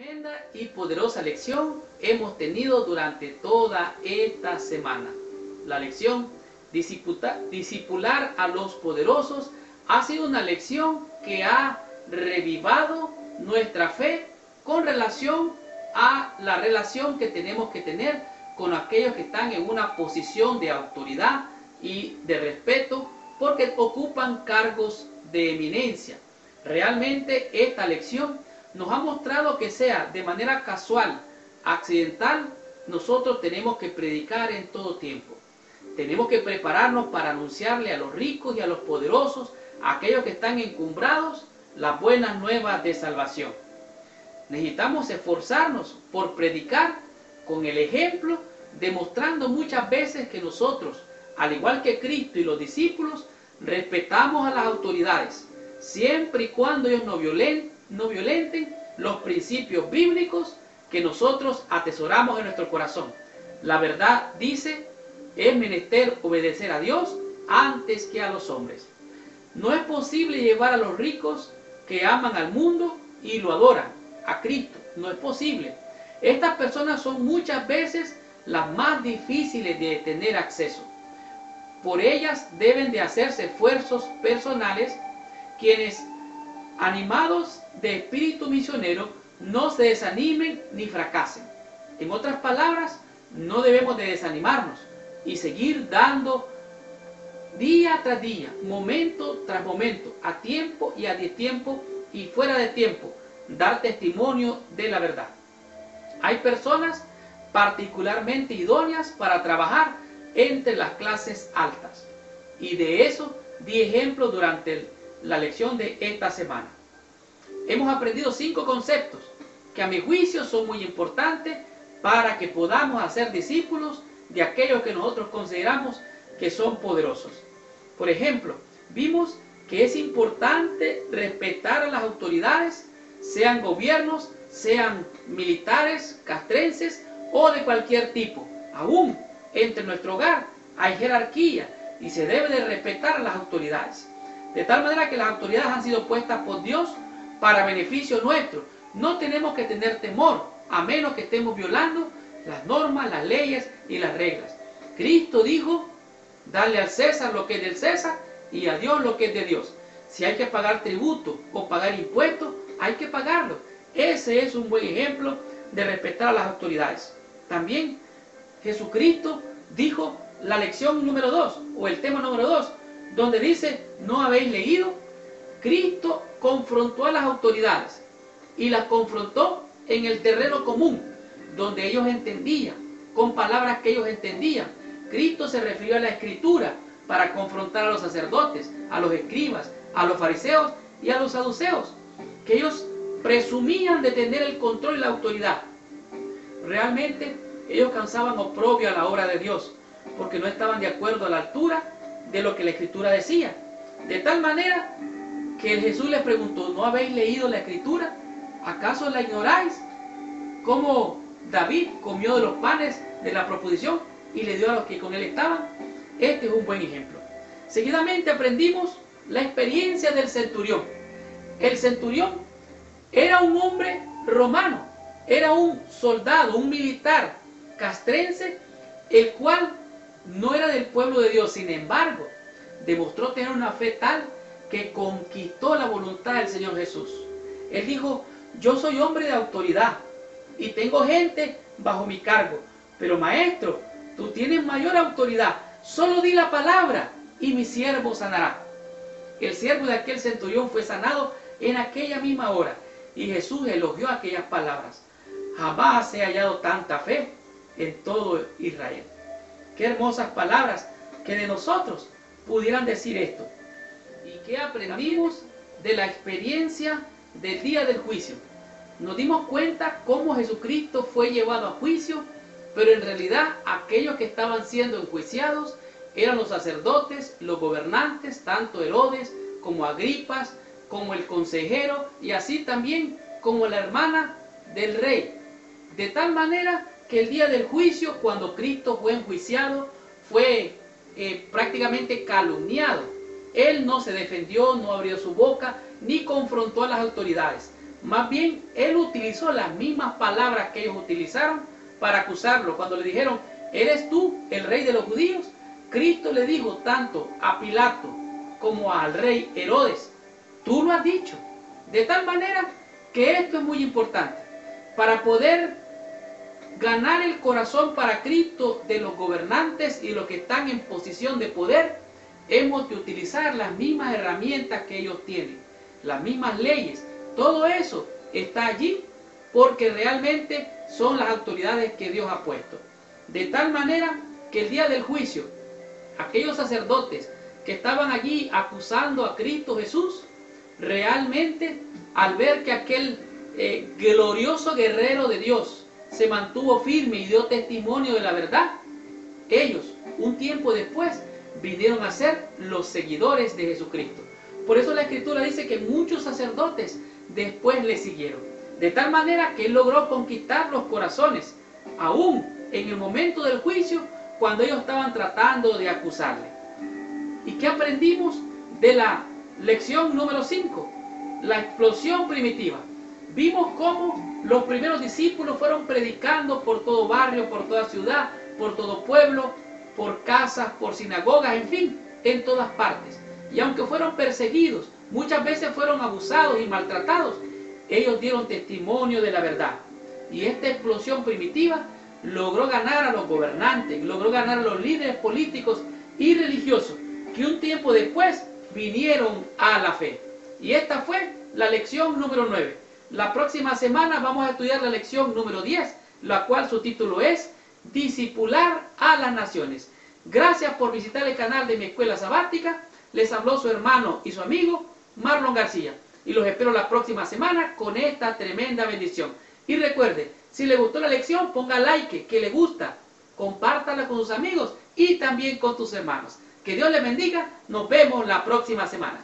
Tremenda y poderosa lección hemos tenido durante toda esta semana. La lección discipular a los poderosos ha sido una lección que ha revivado nuestra fe con relación a la relación que tenemos que tener con aquellos que están en una posición de autoridad y de respeto porque ocupan cargos de eminencia. Realmente esta lección nos ha mostrado que sea de manera casual, accidental, nosotros tenemos que predicar en todo tiempo. Tenemos que prepararnos para anunciarle a los ricos y a los poderosos, a aquellos que están encumbrados, las buenas nuevas de salvación. Necesitamos esforzarnos por predicar con el ejemplo, demostrando muchas veces que nosotros, al igual que Cristo y los discípulos, respetamos a las autoridades, siempre y cuando ellos no violenten los principios bíblicos que nosotros atesoramos en nuestro corazón. La verdad dice, es menester obedecer a Dios antes que a los hombres. No es posible llevar a los ricos que aman al mundo y lo adoran, a Cristo. No es posible. Estas personas son muchas veces las más difíciles de tener acceso. Por ellas deben de hacerse esfuerzos personales, quienes animados de espíritu misionero no se desanimen ni fracasen. En otras palabras, no debemos de desanimarnos y seguir dando día tras día, momento tras momento, a tiempo y a destiempo y fuera de tiempo, dar testimonio de la verdad. Hay personas particularmente idóneas para trabajar entre las clases altas, y de eso di ejemplo durante la lección de esta semana. Hemos aprendido 5 conceptos que a mi juicio son muy importantes para que podamos hacer discípulos de aquellos que nosotros consideramos que son poderosos. Por ejemplo, vimos que es importante respetar a las autoridades, sean gobiernos, sean militares, castrenses o de cualquier tipo. Aún entre nuestro hogar hay jerarquía y se debe de respetar a las autoridades. De tal manera que las autoridades han sido puestas por Dios para beneficio nuestro. No tenemos que tener temor, a menos que estemos violando las normas, las leyes y las reglas. Cristo dijo, dale al César lo que es del César y a Dios lo que es de Dios. Si hay que pagar tributo o pagar impuestos, hay que pagarlo. Ese es un buen ejemplo de respetar a las autoridades. También Jesucristo dijo la lección número 2 o el tema número 2, donde dice, ¿no habéis leído? Cristo confrontó a las autoridades y las confrontó en el terreno común, donde ellos entendían, con palabras que ellos entendían. Cristo se refirió a la Escritura para confrontar a los sacerdotes, a los escribas, a los fariseos y a los saduceos, que ellos presumían de tener el control y la autoridad. Realmente ellos causaban oprobio a la obra de Dios, porque no estaban de acuerdo a la altura de lo que la Escritura decía. De tal manera que Jesús les preguntó, ¿no habéis leído la Escritura? ¿Acaso la ignoráis? ¿Cómo David comió de los panes de la proposición y le dio a los que con él estaban? Este es un buen ejemplo. Seguidamente aprendimos la experiencia del centurión. El centurión era un hombre romano, era un soldado, un militar castrense, el cual no era del pueblo de Dios. Sin embargo, demostró tener una fe tal que conquistó la voluntad del Señor Jesús. Él dijo, yo soy hombre de autoridad y tengo gente bajo mi cargo, pero maestro, tú tienes mayor autoridad, solo di la palabra y mi siervo sanará. El siervo de aquel centurión fue sanado en aquella misma hora y Jesús elogió aquellas palabras. Jamás he hallado tanta fe en todo Israel. Qué hermosas palabras que de nosotros pudieran decir esto. ¿Y qué aprendimos de la experiencia del día del juicio? Nos dimos cuenta cómo Jesucristo fue llevado a juicio, pero en realidad aquellos que estaban siendo enjuiciados eran los sacerdotes, los gobernantes, tanto Herodes como Agripas, como el consejero y así también como la hermana del rey. De tal manera que el día del juicio, cuando Cristo fue enjuiciado, fue prácticamente calumniado. Él no se defendió, no abrió su boca, ni confrontó a las autoridades. Más bien, él utilizó las mismas palabras que ellos utilizaron para acusarlo. Cuando le dijeron, ¿eres tú el rey de los judíos? Cristo le dijo tanto a Pilato como al rey Herodes, tú lo has dicho. De tal manera que esto es muy importante. Para poder ganar el corazón para Cristo de los gobernantes y los que están en posición de poder, hemos de utilizar las mismas herramientas que ellos tienen, las mismas leyes. Todo eso está allí porque realmente son las autoridades que Dios ha puesto. De tal manera que el día del juicio, aquellos sacerdotes que estaban allí acusando a Cristo Jesús, realmente al ver que aquel glorioso guerrero de Dios se mantuvo firme y dio testimonio de la verdad, ellos, un tiempo después, vinieron a ser los seguidores de Jesucristo. Por eso la Escritura dice que muchos sacerdotes después le siguieron. De tal manera que él logró conquistar los corazones, aún en el momento del juicio, cuando ellos estaban tratando de acusarle. ¿Y qué aprendimos de la lección número 5? La explosión primitiva. Vimos cómo los primeros discípulos fueron predicando por todo barrio, por toda ciudad, por todo pueblo, por casas, por sinagogas, en fin, en todas partes. Y aunque fueron perseguidos, muchas veces fueron abusados y maltratados, ellos dieron testimonio de la verdad. Y esta explosión primitiva logró ganar a los gobernantes, logró ganar a los líderes políticos y religiosos, que un tiempo después vinieron a la fe. Y esta fue la lección número 9. La próxima semana vamos a estudiar la lección número 10, la cual su título es Discipular a las Naciones. Gracias por visitar el canal de mi escuela sabática. Les habló su hermano y su amigo Marlon García. Y los espero la próxima semana con esta tremenda bendición. Y recuerde, si le gustó la lección, ponga like, que le gusta. Compártala con sus amigos y también con tus hermanos. Que Dios les bendiga. Nos vemos la próxima semana.